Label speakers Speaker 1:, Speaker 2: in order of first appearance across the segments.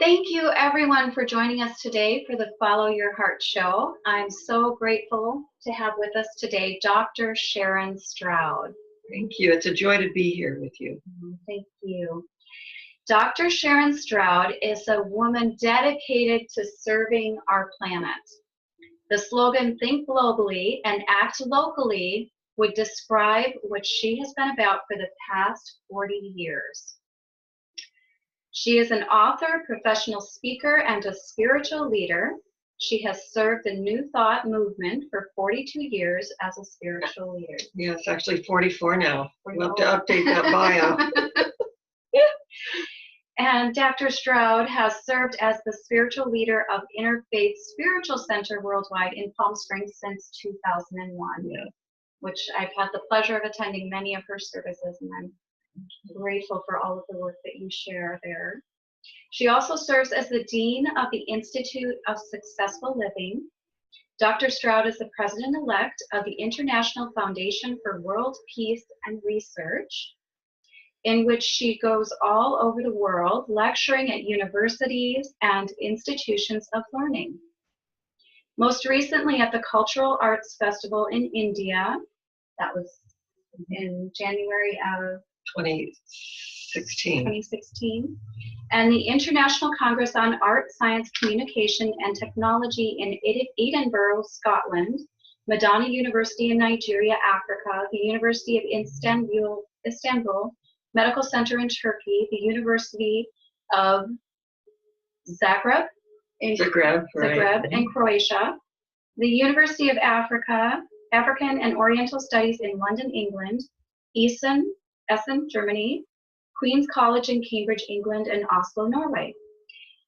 Speaker 1: Thank you everyone for joining us today for the Follow Your Heart show. I'm so grateful to have with us today Dr. Sharron Stroud.
Speaker 2: Thank you. It's a joy to be here with you.
Speaker 1: Thank you. Dr. Sharron Stroud is a woman dedicated to serving our planet. The slogan, Think Globally and Act Locally, would describe what she has been about for the past 40 years. She is an author, professional speaker, and a spiritual leader. She has served the New Thought movement for 42 years as a spiritual leader.
Speaker 2: Yes, actually 44 now. We'll have to update that bio.
Speaker 1: And Dr. Stroud has served as the spiritual leader of Interfaith Spiritual Center Worldwide in Palm Springs since 2001, which I've had the pleasure of attending many of her services, and I'm grateful for all of the work that you share there. She also serves as the Dean of the Institute of Successful Living. Dr. Stroud is the President-elect of the International Foundation for World Peace and Research, in which she goes all over the world lecturing at universities and institutions of learning. Most recently at the Cultural Arts Festival in India, that was in January of 2016, and the International Congress on Art, Science, Communication, and Technology in Edinburgh, Scotland, Madonna University in Nigeria, Africa, the University of Istanbul Medical Center in Turkey, the University of Zagreb in Croatia, the University of African and Oriental Studies in London, England, Essen, Germany, Queen's College in Cambridge, England, and Oslo, Norway.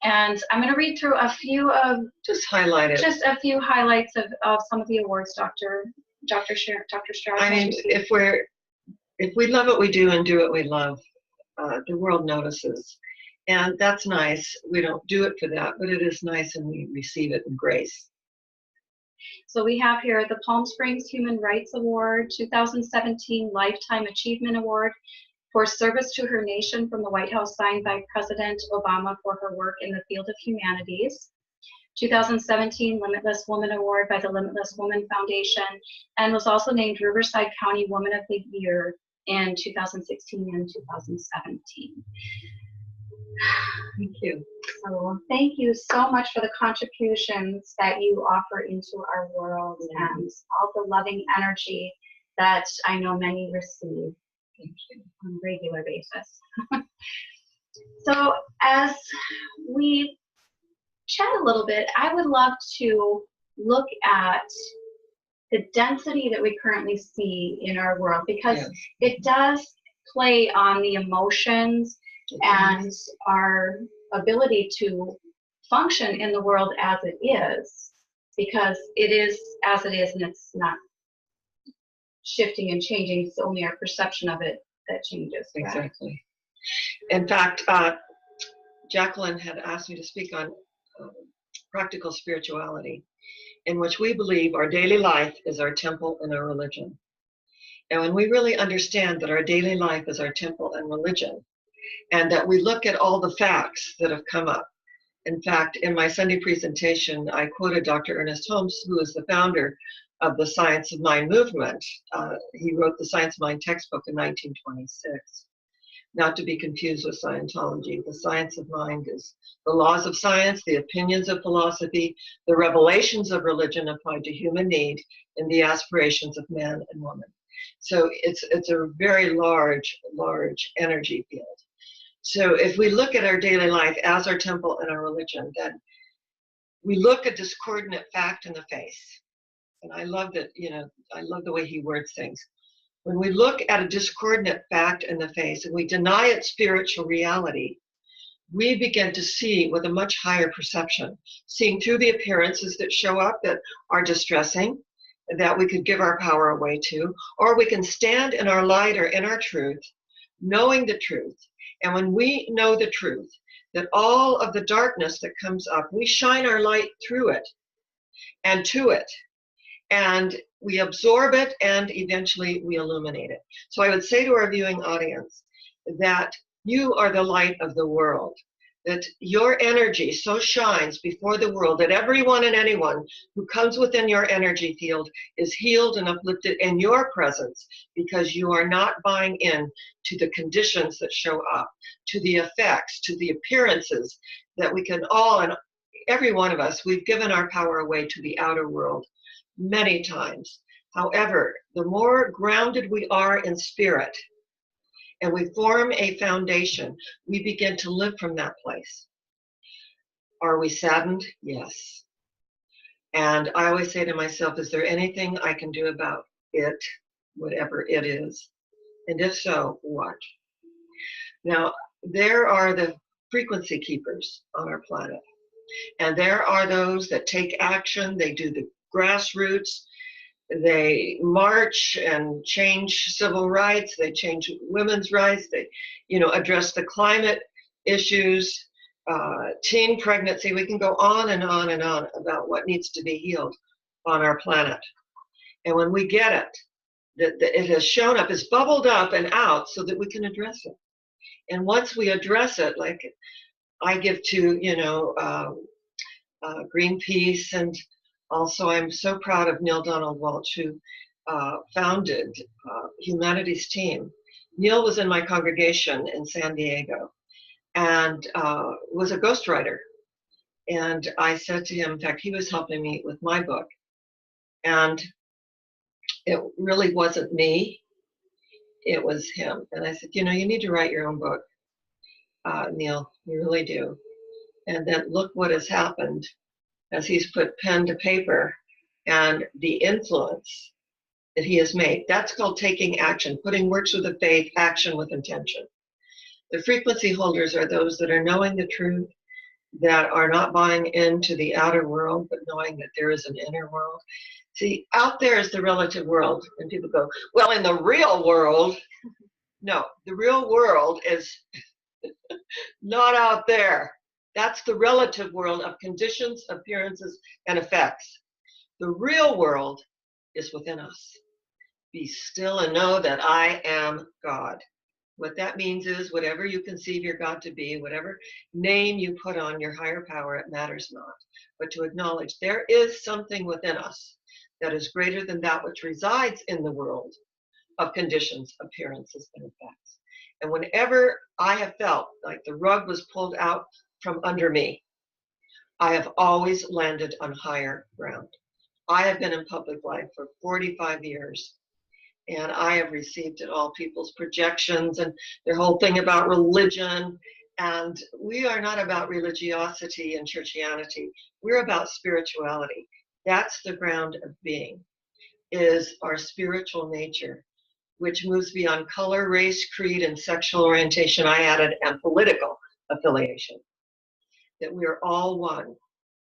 Speaker 1: And I'm going to read through a few of
Speaker 2: just a few
Speaker 1: highlights of some of the awards Dr. Stroud.
Speaker 2: I mean, if we love what we do and do what we love, the world notices. And that's nice. We don't do it for that, but it is nice and we receive it in grace.
Speaker 1: So we have here the Palm Springs Human Rights Award, 2017 Lifetime Achievement Award for service to her nation from the White House, signed by President Obama for her work in the field of humanities. 2017 Limitless Woman Award by the Limitless Woman Foundation, and was also named Riverside County Woman of the Year in 2016 and 2017.
Speaker 2: Thank you.
Speaker 1: So thank you so much for the contributions that you offer into our world and all the loving energy that I know many receive.
Speaker 2: Thank you.
Speaker 1: On a regular basis. So as we chat a little bit, I would love to look at the density that we currently see in our world, because it does play on the emotions and our ability to function in the world as it is, because it is as it is and it's not shifting and changing. It's only our perception of it that changes. Correct?
Speaker 2: Exactly. In fact, Jacqueline had asked me to speak on practical spirituality, in which we believe our daily life is our temple and our religion. And when we really understand that our daily life is our temple and religion, and that we look at all the facts that have come up. In fact, in my Sunday presentation, I quoted Dr. Ernest Holmes, who is the founder of the Science of Mind movement. He wrote the Science of Mind textbook in 1926. Not to be confused with Scientology. The Science of Mind is the laws of science, the opinions of philosophy, the revelations of religion applied to human need, and the aspirations of man and woman. So it's a very large energy field. So if we look at our daily life as our temple and our religion, then we look a discordant fact in the face. And I love that, I love the way he words things. When we look at a discordant fact in the face and we deny its spiritual reality, we begin to see with a much higher perception, seeing through the appearances that show up that are distressing, that we could give our power away to, or we can stand in our light or in our truth, knowing the truth. And when we know the truth, that all of the darkness that comes up, we shine our light through it and to it. And we absorb it and eventually we illuminate it. So I would say to our viewing audience that you are the light of the world. that your energy so shines before the world that everyone and anyone who comes within your energy field is healed and uplifted in your presence, because you are not buying in to the conditions that show up, to the effects, to the appearances that we can all, and every one of us, we've given our power away to the outer world many times. However, the more grounded we are in spirit, and we form a foundation, we begin to live from that place. Are we saddened? Yes. And I always say to myself, is there anything I can do about it, whatever it is? And if so, what? Now, there are the frequency keepers on our planet. And there are those that take action, they do the grassroots, they march and change civil rights, they change women's rights, they, address the climate issues, teen pregnancy. We can go on and on and on about what needs to be healed on our planet. And when we get it, that it has shown up, it's bubbled up and out so that we can address it. And once we address it, like I give to, Greenpeace, and also I'm so proud of Neil Donald Walsh, who founded Humanity's Team. Neil was in my congregation in San Diego and was a ghostwriter. And I said to him, in fact, he was helping me with my book. And it really wasn't me, it was him. And I said, you need to write your own book, Neil, you really do. And then look what has happened as he's put pen to paper and the influence that he has made. That's called taking action, putting works with a faith, action with intention. The frequency holders are those that are knowing the truth, that are not buying into the outer world, but knowing that there is an inner world. See, out there is the relative world. And people go, well, in the real world, no, the real world is not out there. That's the relative world of conditions, appearances, and effects. The real world is within us. Be still and know that I am God. What that means is whatever you conceive your God to be, whatever name you put on your higher power, it matters not. But to acknowledge there is something within us that is greater than that which resides in the world of conditions, appearances, and effects. And whenever I have felt like the rug was pulled out from under me, I have always landed on higher ground. I have been in public life for 45 years, and I have received in all people's projections and their whole thing about religion. And we are not about religiosity and churchianity. We're about spirituality. That's the ground of being, is our spiritual nature, which moves beyond color, race, creed, and sexual orientation. I added, and political affiliation. That we are all one.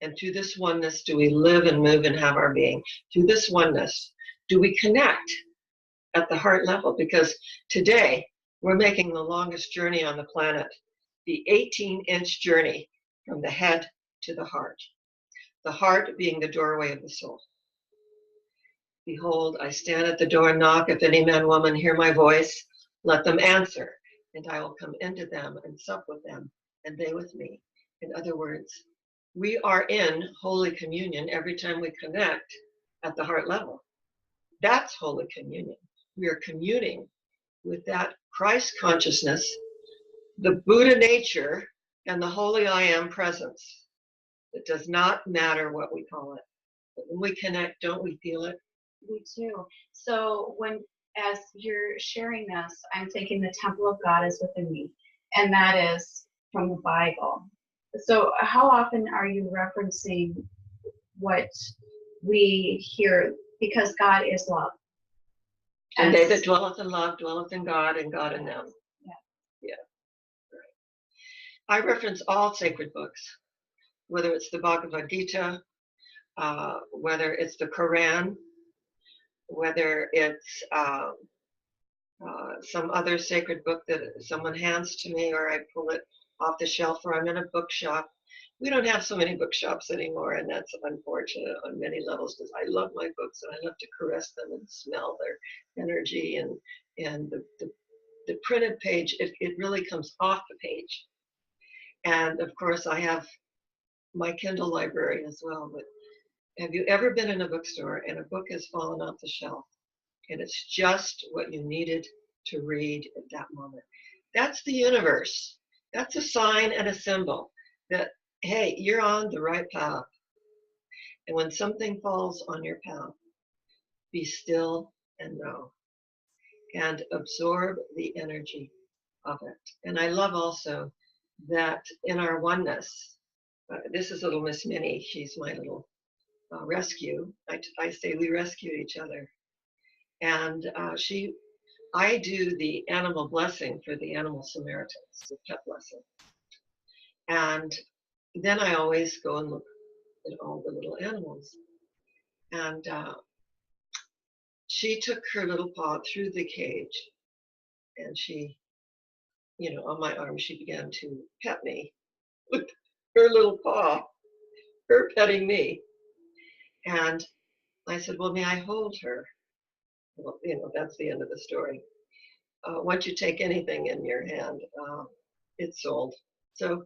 Speaker 2: And through this oneness do we live and move and have our being. Through this oneness do we connect at the heart level, because today we're making the longest journey on the planet, the 18-inch journey from the head to the heart being the doorway of the soul. Behold, I stand at the door and knock. If any man, woman hear my voice, let them answer, and I will come into them and sup with them, and they with me. In other words, we are in Holy Communion every time we connect at the heart level. That's Holy Communion. We are communing with that Christ consciousness, the Buddha nature, and the Holy I Am presence. It does not matter what we call it. But when we connect, don't we feel it?
Speaker 1: We do. So as you're sharing this, I'm thinking the temple of God is within me, and that is from the Bible. So how often are you referencing what we hear? Because God is love.
Speaker 2: And they that dwelleth in love dwelleth in God, and God in them. Yeah. Right. I reference all sacred books, whether it's the Bhagavad Gita, whether it's the Quran, whether it's some other sacred book that someone hands to me, or I pull it off the shelf, or I'm in a bookshop. We don't have so many bookshops anymore, and that's unfortunate on many levels, because I love my books and I love to caress them and smell their energy, and the printed page, it really comes off the page. And of course, I have my Kindle library as well. But have you ever been in a bookstore and a book has fallen off the shelf and it's just what you needed to read at that moment? That's the universe. That's a sign and a symbol that, hey, you're on the right path. And when something falls on your path, be still and know and absorb the energy of it. And I love also that in our oneness, this is little Miss Minnie. She's my little rescue. I say we rescue each other. And I do the animal blessing for the animal Samaritans, the pet blessing. And then I always go and look at all the little animals. And she took her little paw through the cage and she, on my arm, she began to pet me with her little paw, her petting me. And I said, well, may I hold her? Well, that's the end of the story. Once you take anything in your hand, it's sold. So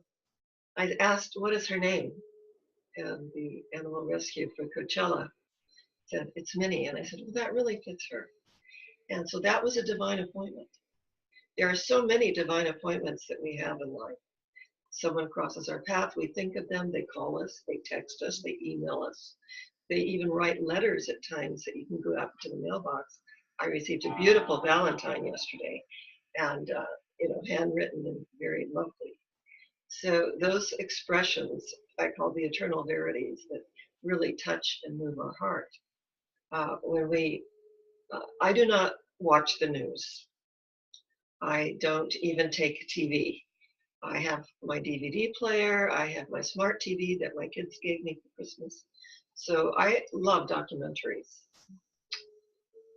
Speaker 2: I asked, what is her name? And the animal rescue for Coachella said, it's Minnie. And I said, well, that really fits her. And so that was a divine appointment. There are so many divine appointments that we have in life. Someone crosses our path, we think of them, they call us, they text us, they email us. They even write letters at times that you can go out to the mailbox. I received a beautiful Valentine yesterday and, handwritten and very lovely. So those expressions I call the eternal verities that really touch and move our heart. I do not watch the news. I don't even take TV. I have my DVD player. I have my smart TV that my kids gave me for Christmas. So I love documentaries.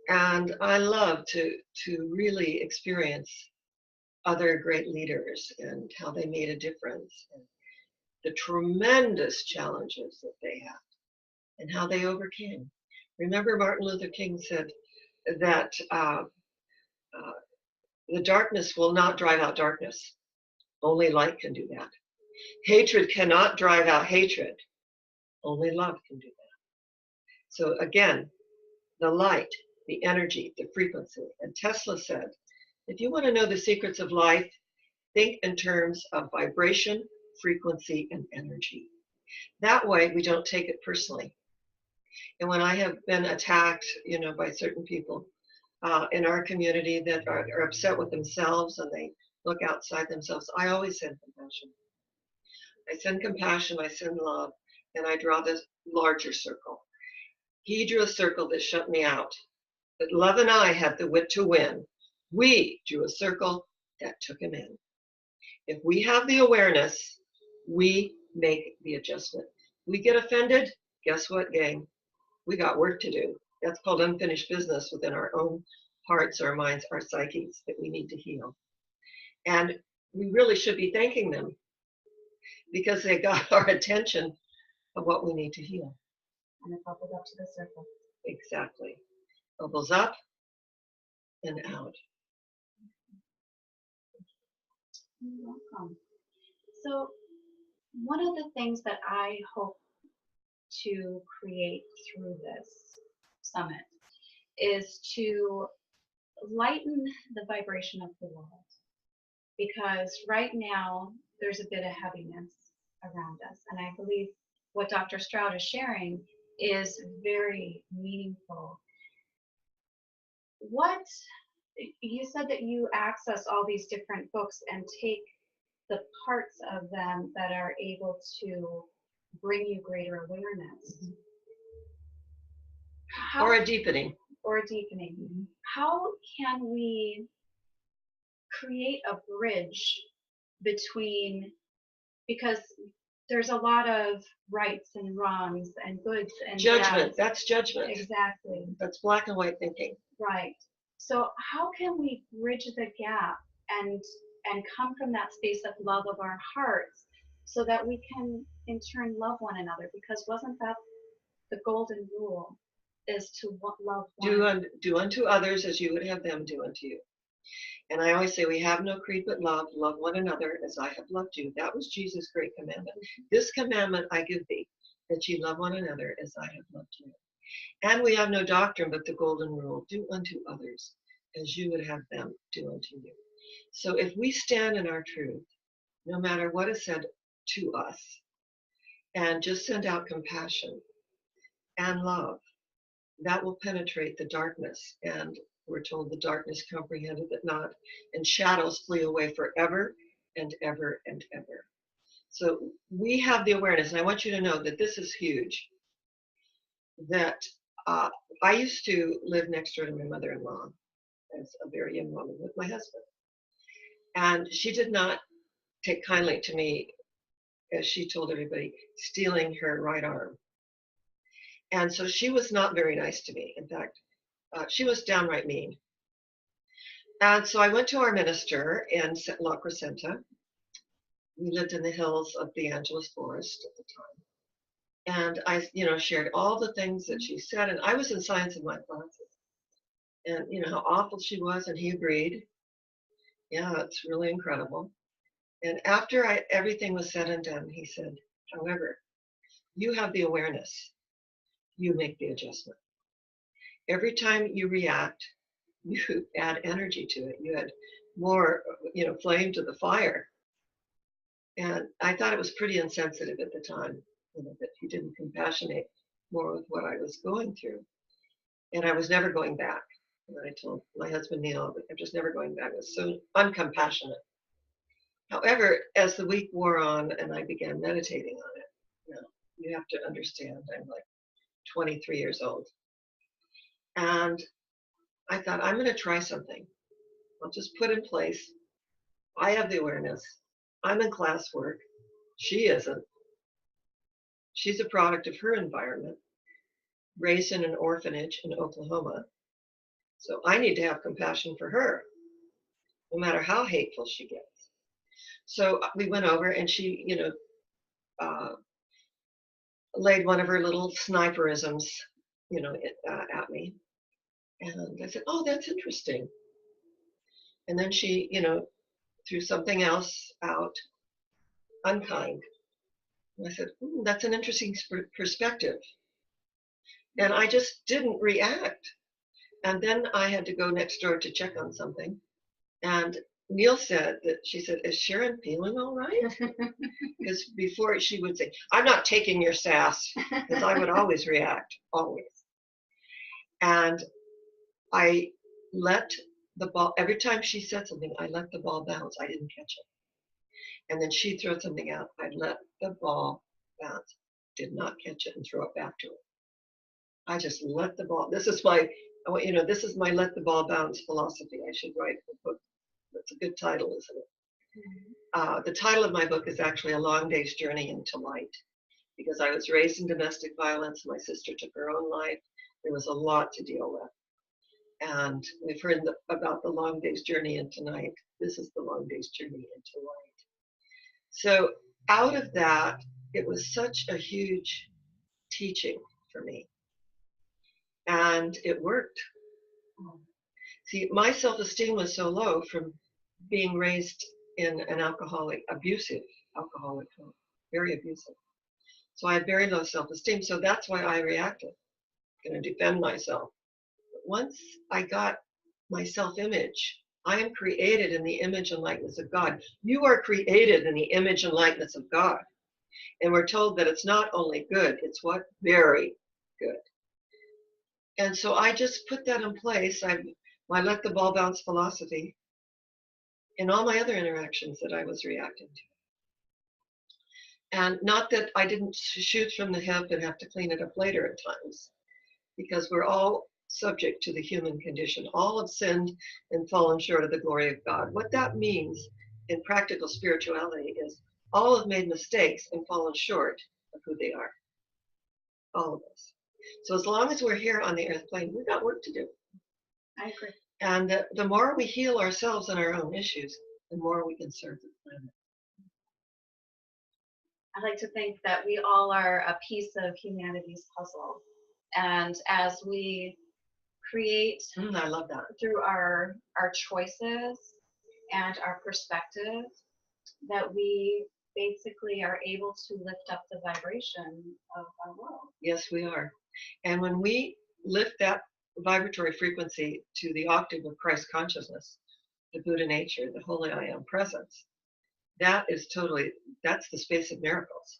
Speaker 2: And I love to really experience other great leaders and how they made a difference and the tremendous challenges that they had and how they overcame. Remember, Martin Luther King said that the darkness will not drive out darkness. Only light can do that. Hatred cannot drive out hatred. Only love can do that. So again, the light, the energy, the frequency. And Tesla said, if you want to know the secrets of life, think in terms of vibration, frequency, and energy. That way, we don't take it personally. And when I have been attacked, by certain people in our community that are upset with themselves and they look outside themselves, I always send compassion. I send compassion, I send love, and I draw this larger circle. He drew a circle that shut me out. But love and I had the wit to win. We drew a circle that took him in. If we have the awareness, we make the adjustment. We get offended, guess what, gang? We got work to do. That's called unfinished business within our own hearts, our minds, our psyches that we need to heal. And we really should be thanking them because they got our attention of what we need to heal.
Speaker 1: And it bubbled up to the circle.
Speaker 2: Exactly. Bubbles up and out.
Speaker 1: You're welcome. So one of the things that I hope to create through this summit is to lighten the vibration of the world. Because right now there's a bit of heaviness around us. And I believe what Dr. Stroud is sharing is very meaningful. What you said that you access all these different books and take the parts of them that are able to bring you greater awareness.
Speaker 2: Or a deepening.
Speaker 1: Or a deepening. How can we create a bridge between, because there's a lot of rights and wrongs and goods and
Speaker 2: judgment.
Speaker 1: bads.
Speaker 2: That's judgment.
Speaker 1: Exactly.
Speaker 2: That's black and white thinking.
Speaker 1: Right. So how can we bridge the gap and come from that space of love of our hearts so that we can in turn love one another? Because wasn't that the golden rule, is to love one another?
Speaker 2: Do unto others as you would have them do unto you. And I always say, we have no creed but love. Love one another as I have loved you. That was Jesus' great commandment. This commandment I give thee, that ye love one another as I have loved you. And we have no doctrine but the golden rule, do unto others as you would have them do unto you. So if we stand in our truth, no matter what is said to us, and just send out compassion and love, that will penetrate the darkness. And we're told the darkness comprehended it not, and shadows flee away forever and ever and ever. So we have the awareness, and I want you to know that this is huge, that I used to live next door to my mother-in-law as a very young woman with my husband. And she did not take kindly to me, as she told everybody, stealing her right arm. And so she was not very nice to me. In fact, she was downright mean. And so I went to our minister in La Crescenta. We lived in the hills of the Angeles Forest at the time. And I, shared all the things that she said. And I was in science in my classes. And, how awful she was. And he agreed. Yeah, it's really incredible. And after everything was said and done, he said, however, you have the awareness. You make the adjustment. Every time you react, you add energy to it. You add more, flame to the fire. And I thought it was pretty insensitive at the time, that he didn't compassionate more with what I was going through. And I was never going back. And I told my husband, Neil, I'm just never going back. It was so uncompassionate. However, as the week wore on and I began meditating on it, you have to understand, I'm like 23 years old. And I thought, I'm going to try something. I'll just put in place. I have the awareness. I'm in classwork. She isn't. She's a product of her environment, raised in an orphanage in Oklahoma. So I need to have compassion for her, no matter how hateful she gets. So we went over and she, laid one of her little sniperisms, at me. And I said, oh, that's interesting. And then she, threw something else out, unkind. And I said, that's an interesting perspective. And I just didn't react. And then I had to go next door to check on something. And Neil said that she said, is Sharron feeling all right? Because before she would say, I'm not taking your sass, because I would always react, always. And I let the ball, every time she said something, I let the ball bounce. I didn't catch it. And then she'd throw something out. I'd let the ball bounce. Did not catch it and throw it back to her. I just let the ball, this is my let the ball bounce philosophy. I should write a book. That's a good title, isn't it? The title of my book is actually A Long Day's Journey into Light, because I was raised in domestic violence. My sister took her own life. There was a lot to deal with. And we've heard about the long day's journey into night. This is the long day's journey into light. So out of that, it was such a huge teaching for me. And it worked. See, my self-esteem was so low from being raised in an abusive alcoholic home, very abusive. So I had very low self-esteem. So that's why I reacted, going to defend myself. But once I got my self-image, I am created in the image and likeness of God. You are created in the image and likeness of God. And we're told that it's not only good, it's what? Very good. And so I just put that in place. I let the ball bounce philosophy in all my other interactions that I was reacting to. And not that I didn't shoot from the hip and have to clean it up later at times, because we're all subject to the human condition. All have sinned and fallen short of the glory of God. What that means in practical spirituality is all have made mistakes and fallen short of who they are. All of us. So as long as we're here on the earth plane, we've got work to do.
Speaker 1: I agree.
Speaker 2: And the more we heal ourselves and our own issues, the more we can serve the planet.
Speaker 1: I like to think that we all are a piece of humanity's puzzle. And as we create
Speaker 2: I love that.
Speaker 1: through our choices and our perspective, that we basically are able to lift up the vibration of our world.
Speaker 2: Yes, we are. And when we lift that vibratory frequency to the octave of Christ consciousness, the Buddha nature, the holy I am presence, that's the space of miracles.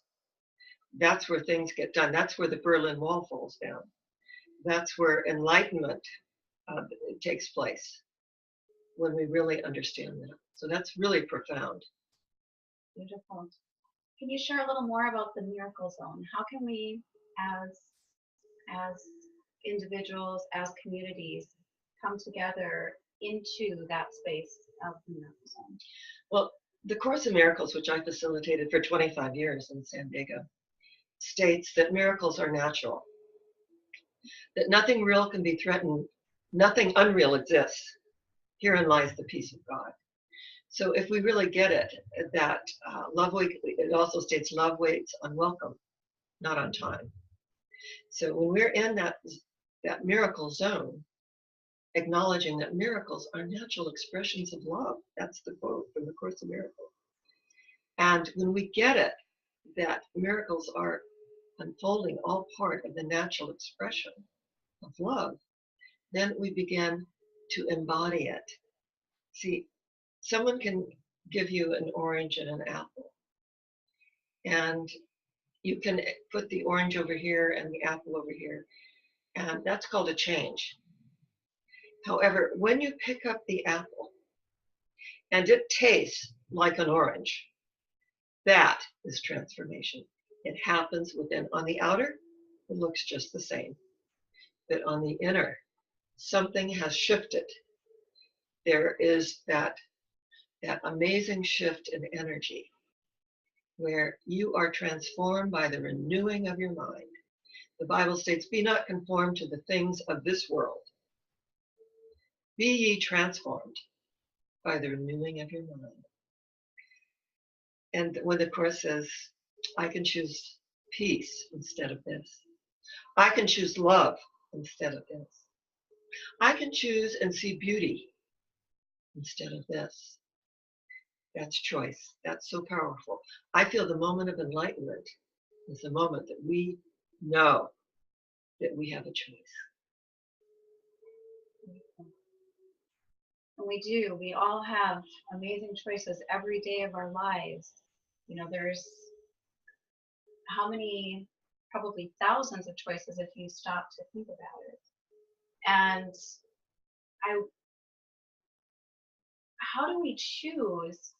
Speaker 2: That's where things get done. That's where the Berlin Wall falls down. That's where enlightenment takes place, when we really understand that. So that's really profound.
Speaker 1: Beautiful. Can you share a little more about the miracle zone? How can we, as individuals, as communities, come together into that space of the miracle zone?
Speaker 2: Well, the Course in Miracles, which I facilitated for 25 years in San Diego, states that miracles are natural, that nothing real can be threatened, nothing unreal exists. Herein lies the peace of God. So if we really get it, that it also states love waits on welcome, not on time. So when we're in that miracle zone, acknowledging that miracles are natural expressions of love. That's the quote from the Course in Miracles. And when we get it, that miracles are unfolding, all part of the natural expression of love, then we begin to embody it. See, someone can give you an orange and an apple, and you can put the orange over here and the apple over here, and that's called a change. However, when you pick up the apple and it tastes like an orange, that is transformation. It happens within. On the outer, it looks just the same. But on the inner, something has shifted. There is that amazing shift in energy where you are transformed by the renewing of your mind. The Bible states, be not conformed to the things of this world. Be ye transformed by the renewing of your mind. And when the Course says, I can choose peace instead of this. I can choose love instead of this. I can choose and see beauty instead of this. That's choice. That's so powerful. I feel the moment of enlightenment is the moment that we know that we have a choice.
Speaker 1: And we do. We all have amazing choices every day of our lives. You know, there's how many, probably thousands of choices if you stop to think about it. And how do we choose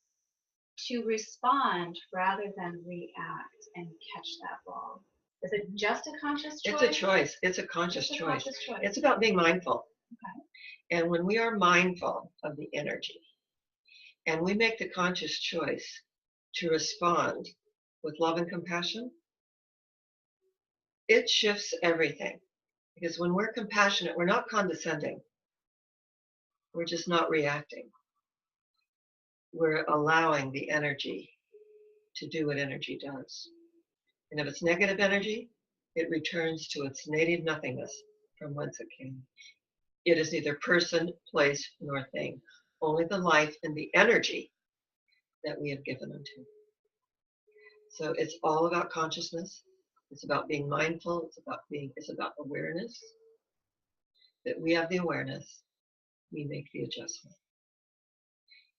Speaker 1: to respond rather than react and catch that ball? Is it just a conscious choice?
Speaker 2: It's a choice. It's a conscious choice. It's about being mindful. Okay. And when we are mindful of the energy and we make the conscious choice to respond with love and compassion, it shifts everything. Because when we're compassionate, we're not condescending. We're just not reacting. We're allowing the energy to do what energy does. And if it's negative energy, it returns to its native nothingness from whence it came. It is neither person, place, nor thing, only the life and the energy that we have given unto. So it's all about consciousness. It's about being mindful. It's about awareness. That we have the awareness, we make the adjustment.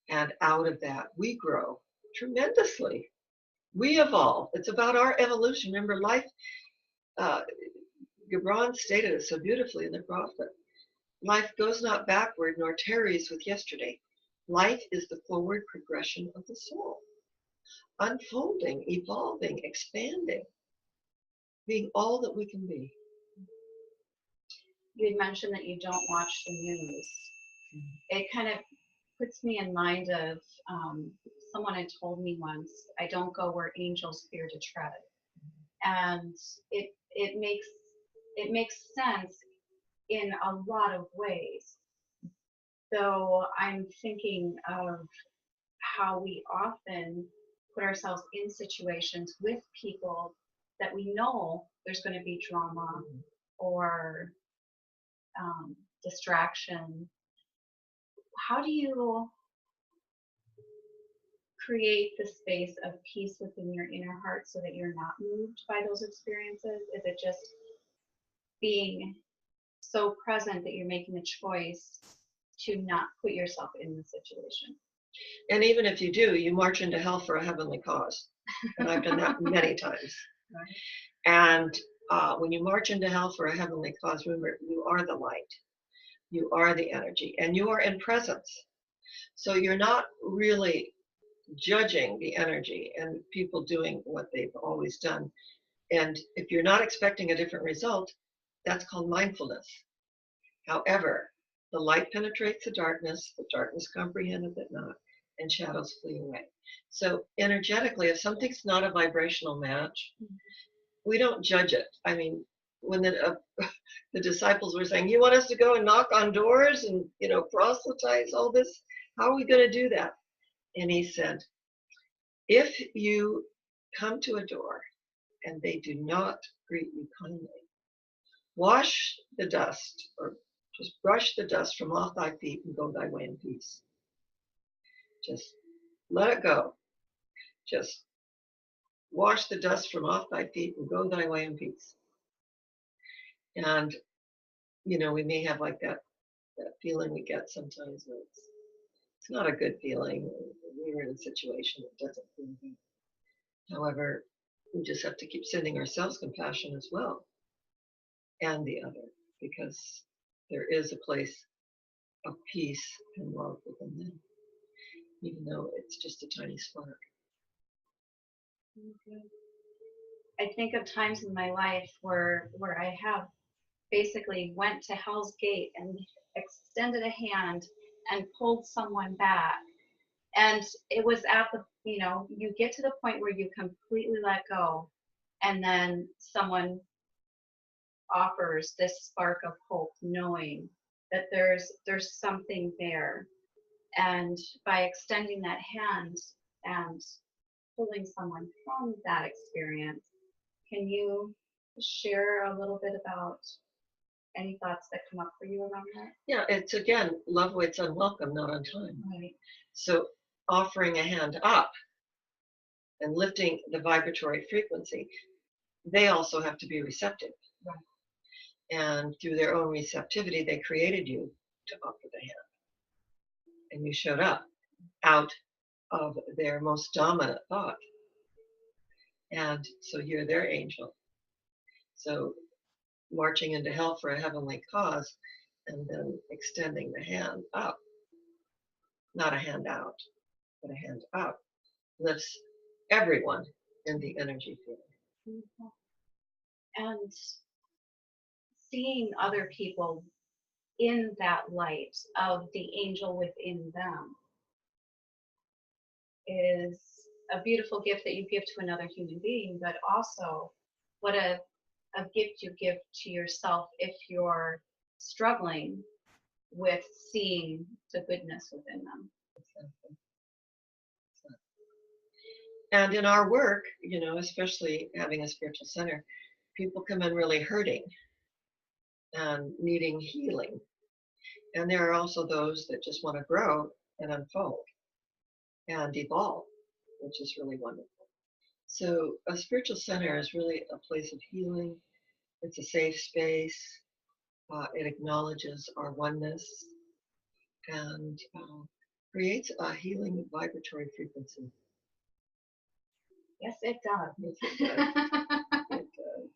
Speaker 2: And out of that, we grow tremendously. We evolve. It's about our evolution. Remember, life, Gibran stated it so beautifully in the Prophet. Life goes not backward nor tarries with yesterday. Life is the forward progression of the soul. Unfolding, evolving, expanding, being all that we can be.
Speaker 1: You had mentioned that you don't watch the news. It kind of puts me in mind of someone had told me once, I don't go where angels fear to tread. And it makes sense in a lot of ways. Though I'm thinking of how we often put ourselves in situations with people that we know there's going to be drama or distraction. How do you create the space of peace within your inner heart so that you're not moved by those experiences? Is it just being so present that you're making a choice to not put yourself in the situation?
Speaker 2: And even if you do, you march into hell for a heavenly cause. And I've done that many times.
Speaker 1: Right.
Speaker 2: And when you march into hell for a heavenly cause, remember, you are the light. You are the energy. And you are in presence. So you're not really judging the energy and people doing what they've always done. And if you're not expecting a different result, that's called mindfulness. However, the light penetrates the darkness comprehendeth it not, and shadows flee away. So energetically, if something's not a vibrational match, we don't judge it. I mean, when the disciples were saying, "You want us to go and knock on doors and proselytize all this? How are we going to do that?" And he said, "If you come to a door and they do not greet you kindly, wash the dust, or just brush the dust from off thy feet and go thy way in peace. Just let it go. Just wash the dust from off thy feet and go thy way in peace." And, we may have like that feeling we get sometimes that it's not a good feeling. We're in a situation that doesn't feel good. However, we just have to keep sending ourselves compassion as well, and the other, because there is a place of peace and love within them, even though it's just a tiny spark.
Speaker 1: Okay. I think of times in my life where I have basically went to Hell's Gate and extended a hand and pulled someone back. And it was at the, you get to the point where you completely let go, and then someone offers this spark of hope, knowing that there's something there. And by extending that hand and pulling someone from that experience, can you share a little bit about any thoughts that come up for you around that?
Speaker 2: Yeah, it's again, love waits unwelcome, not on time.
Speaker 1: Right.
Speaker 2: So offering a hand up and lifting the vibratory frequency, they also have to be receptive.
Speaker 1: Right.
Speaker 2: And through their own receptivity, they created you to offer the hand. And you showed up out of their most dominant thought. And so you're their angel. So marching into hell for a heavenly cause and then extending the hand up, not a hand out, but a hand up, lifts everyone in the energy field.
Speaker 1: And seeing other people in that light of the angel within them is a beautiful gift that you give to another human being, but also what a gift you give to yourself if you're struggling with seeing the goodness within them.
Speaker 2: And in our work, especially having a spiritual center, people come in really hurting and needing healing. And there are also those that just want to grow and unfold and evolve, which is really wonderful. So a spiritual center is really a place of healing. It's a safe space. It acknowledges our oneness and creates a healing vibratory frequency.
Speaker 1: Yes, it does.
Speaker 2: Yes, it does. It does.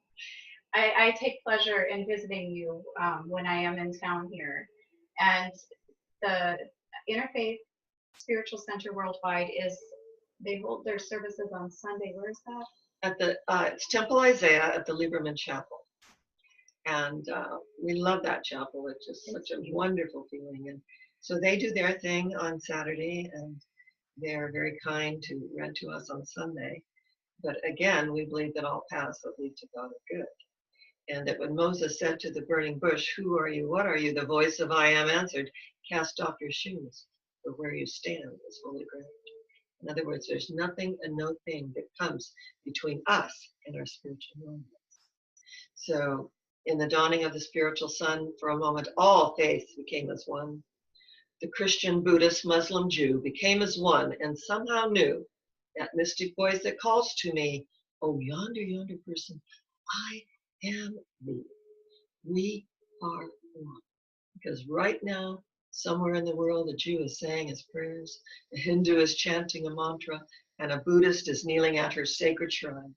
Speaker 1: I take pleasure in visiting you when I am in town here. And the Interfaith Spiritual Center Worldwide they hold their services on Sunday. Where is that?
Speaker 2: It's Temple Isaiah at the Lieberman Chapel. And we love that chapel. It's just such a wonderful feeling. And so they do their thing on Saturday, and they're very kind to rent to us on Sunday. But again, we believe that all paths that lead to God are good. And that when Moses said to the burning bush, "Who are you? What are you?" the voice of I am answered, "Cast off your shoes, for where you stand is holy ground." In other words, there's nothing and no thing that comes between us and our spiritual oneness. So In the dawning of the spiritual sun, for a moment, all faiths became as one. The Christian, Buddhist, Muslim, Jew became as one and somehow knew that mystic voice that calls to me, oh, yonder person, I am thee. We are one. Because right now, somewhere in the world, a Jew is saying his prayers, a Hindu is chanting a mantra, and a Buddhist is kneeling at her sacred shrine.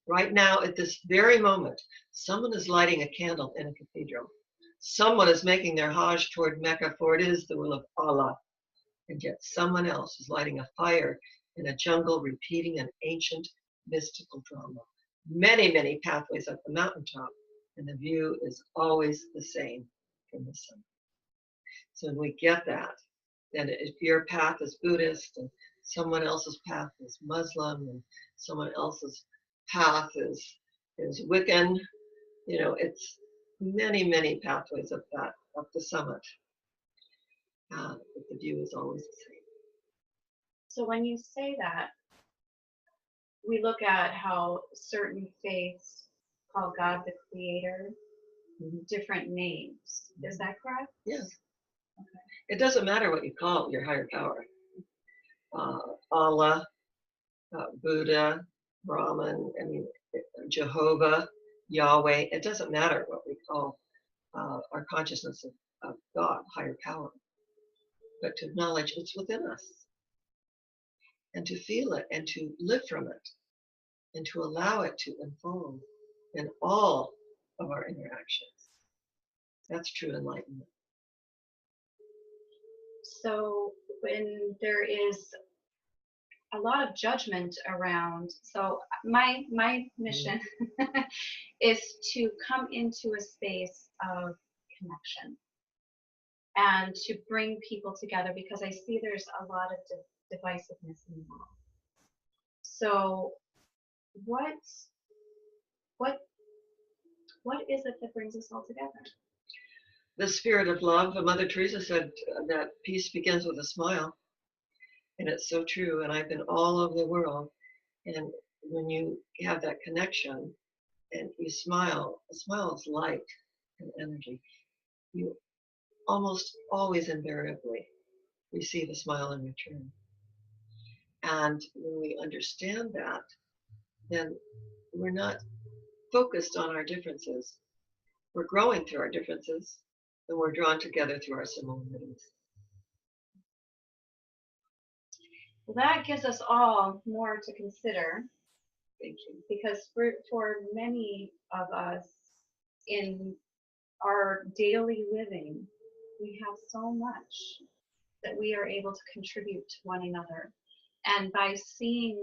Speaker 2: Right now, at this very moment, someone is lighting a candle in a cathedral. Someone is making their Hajj toward Mecca, for it is the will of Allah. And yet someone else is lighting a fire in a jungle, repeating an ancient mystical drama. Many, many pathways up the mountaintop, and the view is always the same from the sun. So when we get that, then if your path is Buddhist and someone else's path is Muslim and someone else's path is Wiccan, it's many, many pathways up the summit. But the view is always the same.
Speaker 1: So when you say that, we look at how certain faiths call God the creator different names. Is that correct?
Speaker 2: Yes.
Speaker 1: Okay.
Speaker 2: It doesn't matter what you call your higher power. Allah, Buddha, Brahman, Jehovah, Yahweh. It doesn't matter what we call our consciousness of God, higher power. But to acknowledge it's within us. And to feel it and to live from it. And to allow it to unfold in all of our interactions. That's true enlightenment.
Speaker 1: So when there is a lot of judgment around, so my mission is to come into a space of connection and to bring people together, because I see there's a lot of divisiveness in the world. So what is it that brings us all together?
Speaker 2: The spirit of love. Mother Teresa said that peace begins with a smile. And it's so true. And I've been all over the world. And when you have that connection and you smile, a smile is light and energy. You almost always invariably receive a smile in return. And when we understand that, then we're not focused on our differences. We're growing through our differences, and we're drawn together through our similarities.
Speaker 1: Well, that gives us all more to consider.
Speaker 2: Thank you.
Speaker 1: Because for many of us in our daily living, we have so much that we are able to contribute to one another. And by seeing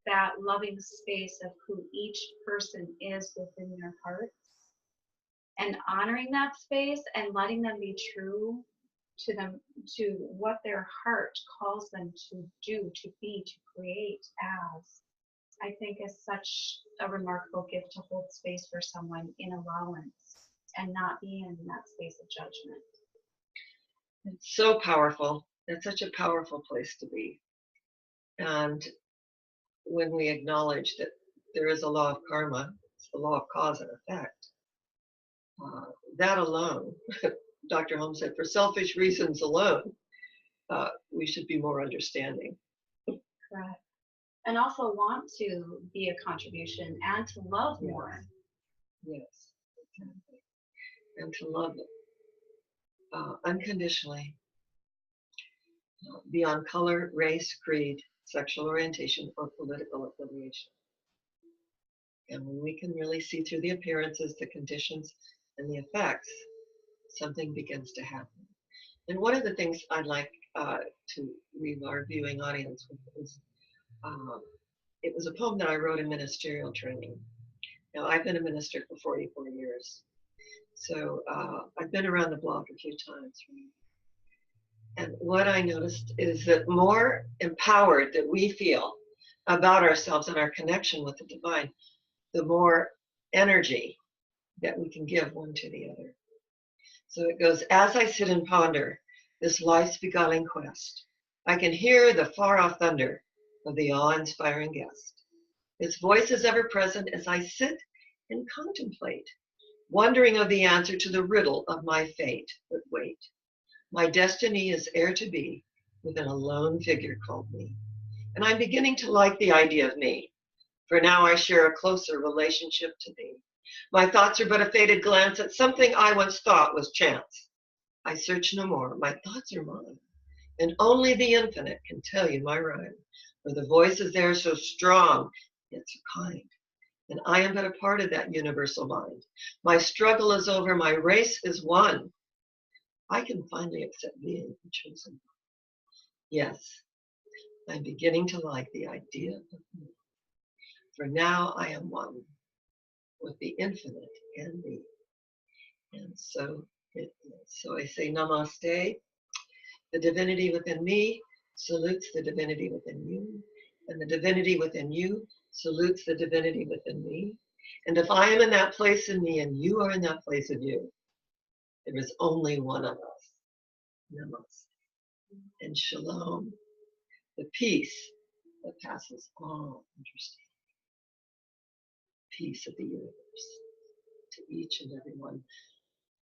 Speaker 1: that loving space of who each person is within their hearts and honoring that space and letting them be true to them, to what their heart calls them to do, to be, to create as, I think is such a remarkable gift to hold space for someone in allowance and not be in that space of judgment.
Speaker 2: It's so powerful. It's such a powerful place to be. And when we acknowledge that there is a law of karma, it's the law of cause and effect, that alone, Dr. Holmes said, for selfish reasons alone, we should be more understanding.
Speaker 1: Correct. And also want to be a contribution and to love more.
Speaker 2: Yes, exactly. And to love unconditionally, beyond color, race, creed, sexual orientation, or political affiliation. And when we can really see through the appearances, the conditions, and the effects, something begins to happen. And one of the things I'd like to leave our viewing audience with is, it was a poem that I wrote in ministerial training. Now, I've been a minister for 44 years. So I've been around the block a few times. And what I noticed is that more empowered that we feel about ourselves and our connection with the divine, the more energy that we can give one to the other. So it goes, as I sit and ponder this life's beguiling quest, I can hear the far-off thunder of the awe-inspiring guest. Its voice is ever present as I sit and contemplate wondering of the answer to the riddle of my fate. But wait, my destiny is heir to be within a lone figure called me. And I'm beginning to like the idea of me, for now I share a closer relationship to thee. My thoughts are but a faded glance at something I once thought was chance. I search no more, my thoughts are mine, and only the infinite can tell you my rhyme, for the voice is there so strong, yet so kind, and I am but a part of that universal mind. My struggle is over, my race is won. I can finally accept being the chosen one. Yes, I'm beginning to like the idea of me, for now I am one with the infinite and me. And so it is. So I say namaste. The divinity within me salutes the divinity within you, and the divinity within you salutes the divinity within me. And if I am in that place in me and you are in that place of you, there is only one of us. Namaste. And shalom, the peace that passes all understanding. Peace of the universe to each and every one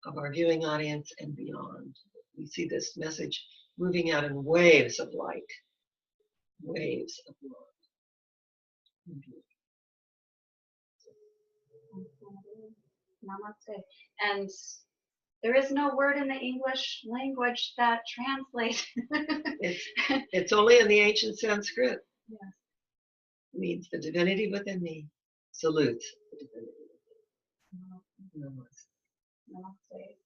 Speaker 2: of our viewing audience and beyond. We see this message moving out in waves of light, waves of love.
Speaker 1: Namaste. And there is no word in the English language that translates.
Speaker 2: It's only in the ancient Sanskrit.
Speaker 1: Yes.
Speaker 2: It means the divinity within me salutes the divinity within me. Namaste.
Speaker 1: Namaste.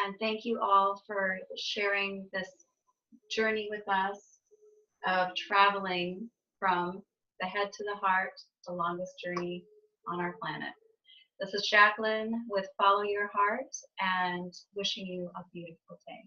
Speaker 1: And thank you all for sharing this journey with us of traveling from the head to the heart, the longest journey on our planet. This is Jacqueline with Follow Your Heart and wishing you a beautiful day.